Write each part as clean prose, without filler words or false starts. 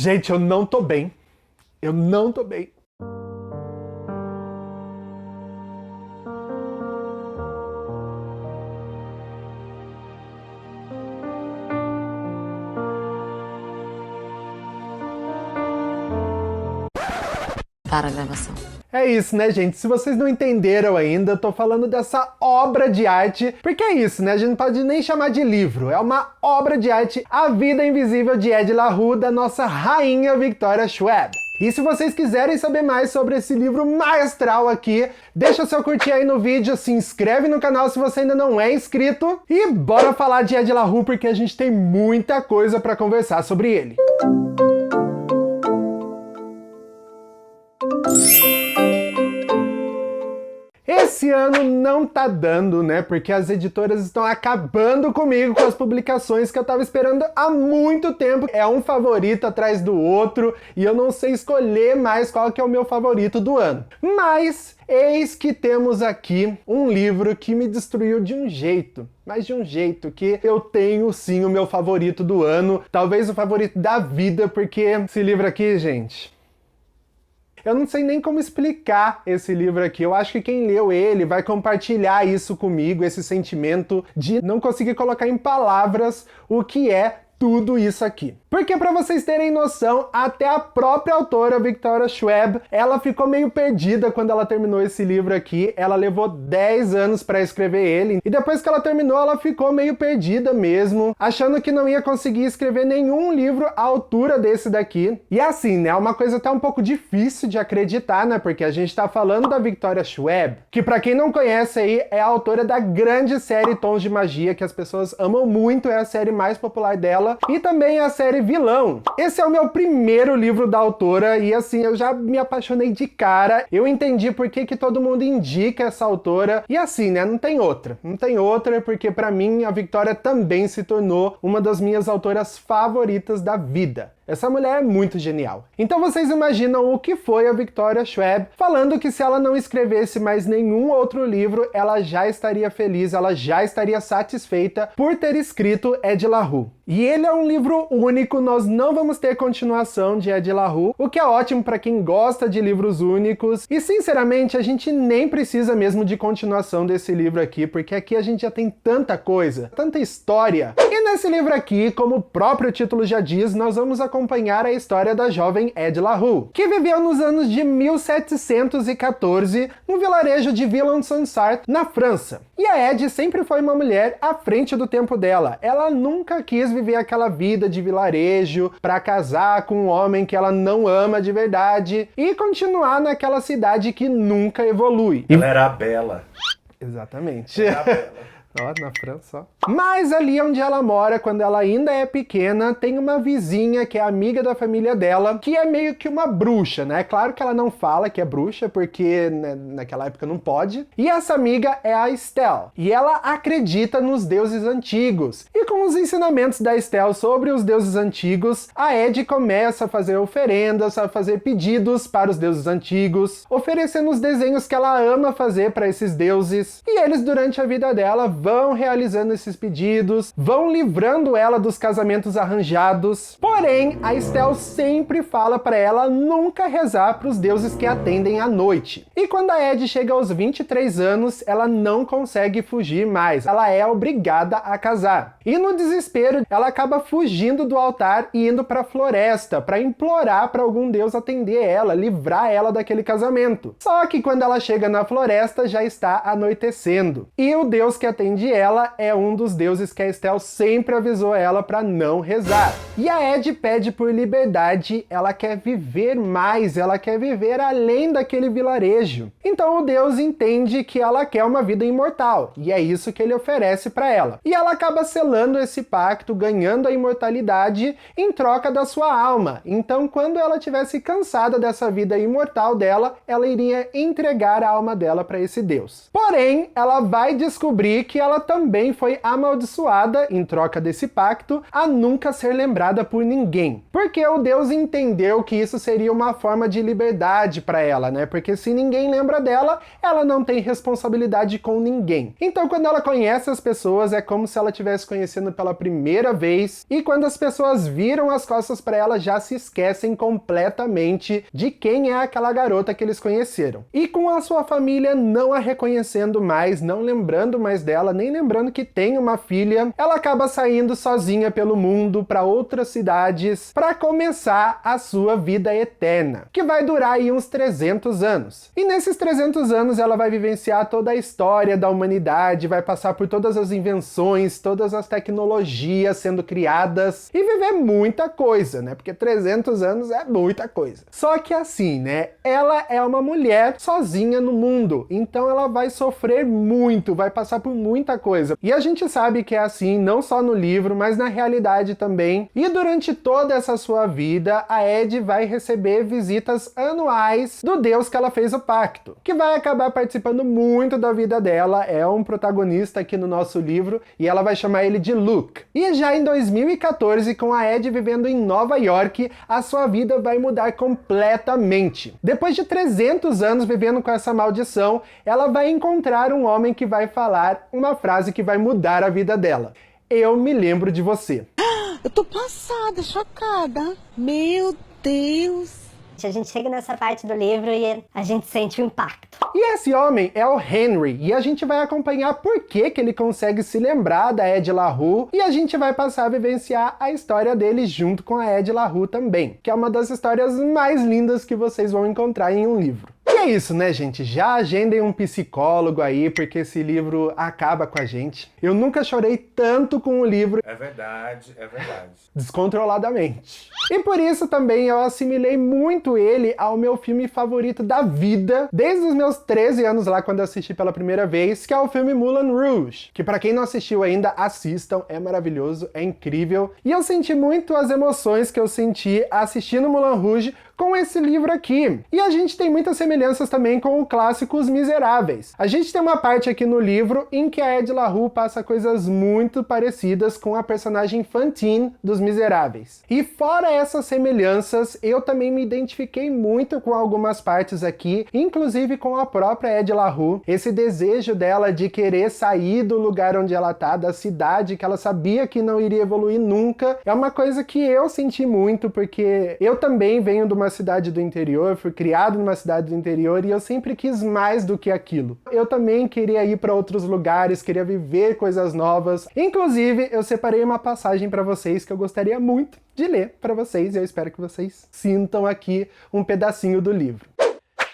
Gente, eu não tô bem. Eu não tô bem. Para a gravação. É isso, né, gente? Se vocês não entenderam ainda, eu tô falando dessa obra de arte, porque é isso, né? A gente não pode nem chamar de livro, é uma obra de arte, A Vida Invisível de Ed La Rue, da nossa rainha Victoria Schwab. E se vocês quiserem saber mais sobre esse livro maestral aqui, deixa o seu curtir aí no vídeo, se inscreve no canal se você ainda não é inscrito, e bora falar de Ed La Rue, porque a gente tem muita coisa pra conversar sobre ele. Esse ano não tá dando, né? Porque as editoras estão acabando comigo com as publicações que eu tava esperando há muito tempo. É um favorito atrás do outro e eu não sei escolher mais qual que é o meu favorito do ano. Mas eis que temos aqui um livro que me destruiu de um jeito. Mas de um jeito que eu tenho sim o meu favorito do ano. Talvez o favorito da vida, porque esse livro aqui, gente... Eu não sei nem como explicar esse livro aqui. Eu acho que quem leu ele vai compartilhar isso comigo, esse sentimento de não conseguir colocar em palavras o que é tudo isso aqui. Porque pra vocês terem noção, até a própria autora, Victoria Schwab, ela ficou meio perdida quando ela terminou esse livro aqui. Ela levou 10 anos pra escrever ele. E depois que ela terminou, ela ficou meio perdida mesmo, achando que não ia conseguir escrever nenhum livro à altura desse daqui. E assim, né, uma coisa até um pouco difícil de acreditar, né, porque a gente tá falando da Victoria Schwab, que pra quem não conhece aí, é a autora da grande série Tons de Magia, que as pessoas amam muito, é a série mais popular dela. E também a série Vilão. Esse é o meu primeiro livro da autora e assim, eu já me apaixonei de cara. Eu entendi por que todo mundo indica essa autora. E assim, né, não tem outra. Não tem outra porque pra mim a Victoria também se tornou uma das minhas autoras favoritas da vida. Essa mulher é muito genial. Então vocês imaginam o que foi a Victoria Schwab falando que se ela não escrevesse mais nenhum outro livro, ela já estaria feliz, ela já estaria satisfeita por ter escrito Ed La Rue. E ele é um livro único, nós não vamos ter continuação de Ed La Rue, o que é ótimo para quem gosta de livros únicos. E sinceramente, a gente nem precisa mesmo de continuação desse livro aqui, porque aqui a gente já tem tanta coisa, tanta história. E nesse livro aqui, como o próprio título já diz, nós vamos acompanhar a história da jovem Ed La Rue, que viveu nos anos de 1714 no vilarejo de Villon-Sansart, na França. E a Ed sempre foi uma mulher à frente do tempo dela. Ela nunca quis viver aquela vida de vilarejo para casar com um homem que ela não ama de verdade e continuar naquela cidade que nunca evolui. Ela era a Bela. Exatamente. Era a Bela. Ó, na França, ó. Mas ali onde ela mora, quando ela ainda é pequena, tem uma vizinha que é amiga da família dela, que é meio que uma bruxa, né? Claro que ela não fala que é bruxa, porque né, naquela época não pode. E essa amiga é a Estelle. E ela acredita nos deuses antigos. E com os ensinamentos da Estelle sobre os deuses antigos, a Ed começa a fazer oferendas, a fazer pedidos para os deuses antigos, oferecendo os desenhos que ela ama fazer para esses deuses. E eles, durante a vida dela, vão realizando esses pedidos, vão livrando ela dos casamentos arranjados. Porém, a Estelle sempre fala para ela nunca rezar para os deuses que atendem à noite. E quando a Ed chega aos 23 anos, ela não consegue fugir mais. Ela é obrigada a casar. E no desespero, ela acaba fugindo do altar e indo para a floresta para implorar para algum deus atender ela, livrar ela daquele casamento. Só que quando ela chega na floresta, já está anoitecendo. E o deus que atende ela é um dos deuses que a Estelle sempre avisou ela para não rezar. E a Ed pede por liberdade, ela quer viver mais, ela quer viver além daquele vilarejo. Então o deus entende que ela quer uma vida imortal, e é isso que ele oferece para ela. E ela acaba selando esse pacto, ganhando a imortalidade em troca da sua alma. Então quando ela tivesse cansada dessa vida imortal dela, ela iria entregar a alma dela para esse deus. Porém, ela vai descobrir que ela também foi amaldiçoada, em troca desse pacto, a nunca ser lembrada por ninguém. Porque o Deus entendeu que isso seria uma forma de liberdade para ela, né? Porque se ninguém lembra dela, ela não tem responsabilidade com ninguém. Então, quando ela conhece as pessoas, é como se ela estivesse conhecendo pela primeira vez, e quando as pessoas viram as costas para ela, já se esquecem completamente de quem é aquela garota que eles conheceram. E com a sua família não a reconhecendo mais, não lembrando mais dela, nem lembrando que tem uma filha, ela acaba saindo sozinha pelo mundo para outras cidades para começar a sua vida eterna, que vai durar aí uns 300 anos. E nesses 300 anos ela vai vivenciar toda a história da humanidade, vai passar por todas as invenções, todas as tecnologias sendo criadas e viver muita coisa, né? Porque 300 anos é muita coisa. Só que assim, né? Ela é uma mulher sozinha no mundo, então ela vai sofrer muito, vai passar por muita coisa. E a gente sabe que é assim, não só no livro, mas na realidade também. E durante toda essa sua vida, a Ed vai receber visitas anuais do Deus que ela fez o pacto, que vai acabar participando muito da vida dela, é um protagonista aqui no nosso livro, e ela vai chamar ele de Luke. E já em 2014, com a Ed vivendo em Nova York, a sua vida vai mudar completamente. Depois de 300 anos vivendo com essa maldição, ela vai encontrar um homem que vai falar uma frase que vai mudar a vida dela. Eu me lembro de você. Eu tô passada, chocada. Meu Deus. A gente chega nessa parte do livro e a gente sente o impacto. E esse homem é o Henry, e a gente vai acompanhar por que ele consegue se lembrar da Ed LaRue, e a gente vai passar a vivenciar a história dele junto com a Ed LaRue também, que é uma das histórias mais lindas que vocês vão encontrar em um livro. E é isso, né, gente? Já agendem um psicólogo aí, porque esse livro acaba com a gente. Eu nunca chorei tanto com o livro. É verdade, é verdade. Descontroladamente. E por isso também eu assimilei muito ele ao meu filme favorito da vida, desde os meus 13 anos lá, quando eu assisti pela primeira vez, que é o filme Moulin Rouge, que pra quem não assistiu ainda, assistam, é maravilhoso, é incrível. E eu senti muito as emoções que eu senti assistindo Moulin Rouge com esse livro aqui. E a gente tem muitas semelhanças também com o clássico Os Miseráveis. A gente tem uma parte aqui no livro em que a Ed LaRue passa coisas muito parecidas com a personagem Fantine dos Miseráveis. E fora essas semelhanças, eu também me identifiquei muito com algumas partes aqui, inclusive com a própria Ed LaRue, esse desejo dela de querer sair do lugar onde ela tá, da cidade que ela sabia que não iria evoluir nunca. É uma coisa que eu senti muito, porque eu também venho de uma cidade do interior, fui criado numa cidade do interior e eu sempre quis mais do que aquilo. Eu também queria ir para outros lugares, queria viver coisas novas. Inclusive, eu separei uma passagem para vocês que eu gostaria muito de ler para vocês e eu espero que vocês sintam aqui um pedacinho do livro.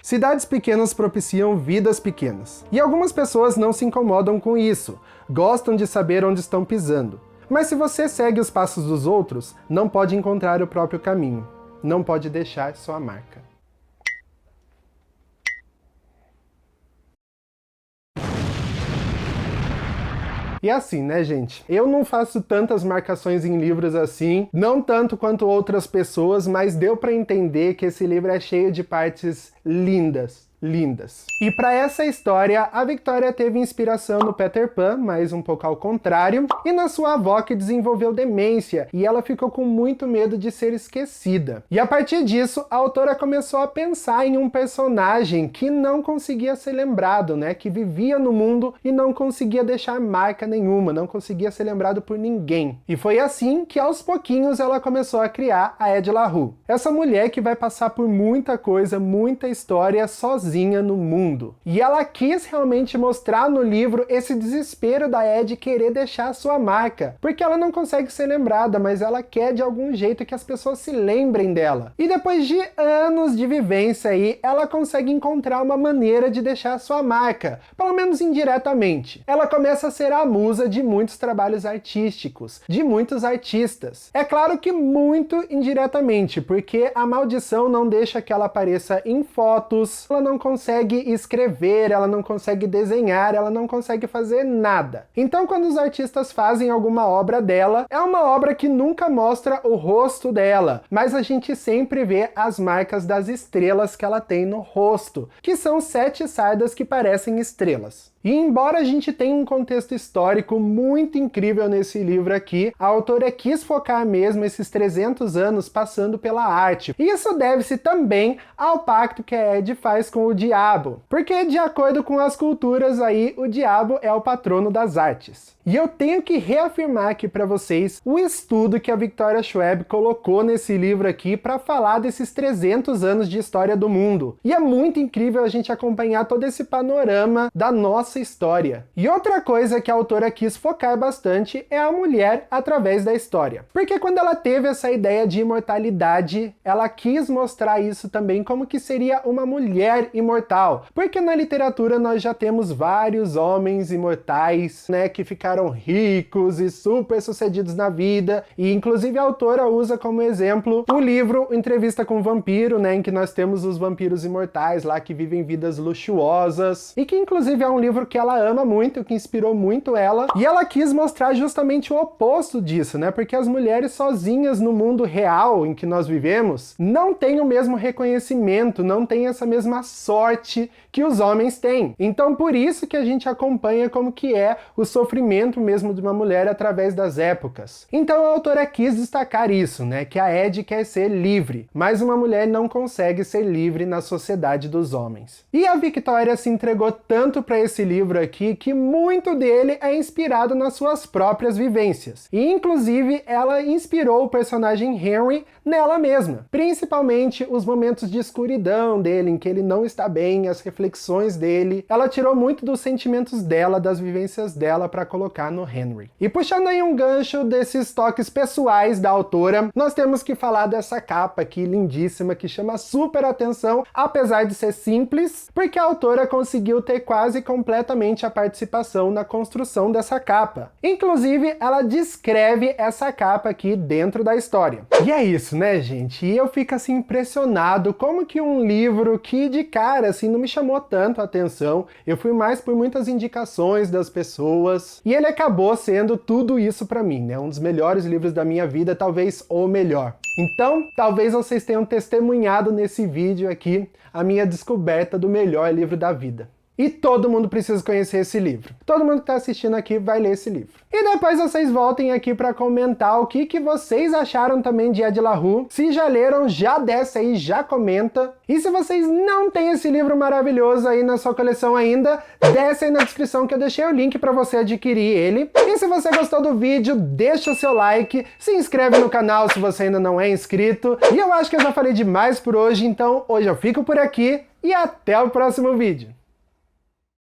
Cidades pequenas propiciam vidas pequenas. E algumas pessoas não se incomodam com isso, gostam de saber onde estão pisando. Mas se você segue os passos dos outros, não pode encontrar o próprio caminho. Não pode deixar sua marca. E assim, né, gente? Eu não faço tantas marcações em livros assim, não tanto quanto outras pessoas, mas deu pra entender que esse livro é cheio de partes lindas. E para essa história, a Victoria teve inspiração no Peter Pan, mas um pouco ao contrário, e na sua avó que desenvolveu demência, e ela ficou com muito medo de ser esquecida. E a partir disso, a autora começou a pensar em um personagem que não conseguia ser lembrado, né? Que vivia no mundo e não conseguia deixar marca nenhuma, não conseguia ser lembrado por ninguém. E foi assim que aos pouquinhos ela começou a criar a Ed LaRue. Essa mulher que vai passar por muita coisa, muita história sozinha no mundo. E ela quis realmente mostrar no livro esse desespero da Ed querer deixar a sua marca, porque ela não consegue ser lembrada, mas ela quer de algum jeito que as pessoas se lembrem dela. E depois de anos de vivência aí, ela consegue encontrar uma maneira de deixar a sua marca, pelo menos indiretamente. Ela começa a ser a musa de muitos trabalhos artísticos, de muitos artistas. É claro que muito indiretamente, porque a maldição não deixa que ela apareça em fotos, ela não consegue escrever, ela não consegue desenhar, ela não consegue fazer nada. Então quando os artistas fazem alguma obra dela, é uma obra que nunca mostra o rosto dela, mas a gente sempre vê as marcas das estrelas que ela tem no rosto, que são 7 sardas que parecem estrelas. E embora a gente tenha um contexto histórico muito incrível nesse livro aqui, a autora quis focar mesmo esses 300 anos passando pela arte. E isso deve-se também ao pacto que a Ed faz com o diabo, porque de acordo com as culturas aí, o diabo é o patrono das artes. E eu tenho que reafirmar aqui para vocês o estudo que a Victoria Schwab colocou nesse livro aqui para falar desses 300 anos de história do mundo. E é muito incrível a gente acompanhar todo esse panorama da nossa história. E outra coisa que a autora quis focar bastante é a mulher através da história. Porque quando ela teve essa ideia de imortalidade, ela quis mostrar isso também como que seria uma mulher imortal. Porque na literatura nós já temos vários homens imortais, né, que ficaram ricos e super sucedidos na vida, e inclusive a autora usa como exemplo o livro Entrevista com o Vampiro, né, em que nós temos os vampiros imortais lá que vivem vidas luxuosas, e que inclusive é um livro que ela ama muito, que inspirou muito ela, e ela quis mostrar justamente o oposto disso, né, porque as mulheres sozinhas no mundo real em que nós vivemos não têm o mesmo reconhecimento, não têm essa mesma sorte que os homens têm. Então por isso que a gente acompanha como que é o sofrimento mesmo de uma mulher através das épocas. Então a autora quis destacar isso, né, que a Ed quer ser livre, mas uma mulher não consegue ser livre na sociedade dos homens. E a Victoria se entregou tanto para esse livro aqui que muito dele é inspirado nas suas próprias vivências. E inclusive ela inspirou o personagem Henry nela mesma, principalmente os momentos de escuridão dele, em que ele não está bem, as reflexões dele. Ela tirou muito dos sentimentos dela, das vivências dela para colocar no Henry. E puxando aí um gancho desses toques pessoais da autora, nós temos que falar dessa capa aqui lindíssima que chama super atenção, apesar de ser simples, porque a autora conseguiu ter quase completamente a participação na construção dessa capa. Inclusive, ela descreve essa capa aqui dentro da história. E é isso, né, gente? E eu fico assim impressionado como que um livro que de cara assim não me chamou tanto a atenção, eu fui mais por muitas indicações das pessoas, e ele acabou sendo tudo isso pra mim, né? Um dos melhores livros da minha vida, talvez o melhor. Então, talvez vocês tenham testemunhado nesse vídeo aqui a minha descoberta do melhor livro da vida. E todo mundo precisa conhecer esse livro. Todo mundo que está assistindo aqui vai ler esse livro. E depois vocês voltem aqui para comentar o que vocês acharam também de Ed La Rue. Se já leram, já desce aí, já comenta. E se vocês não têm esse livro maravilhoso aí na sua coleção ainda, desce aí na descrição que eu deixei o link para você adquirir ele. E se você gostou do vídeo, deixa o seu like, se inscreve no canal se você ainda não é inscrito. E eu acho que eu já falei demais por hoje, então hoje eu fico por aqui e até o próximo vídeo.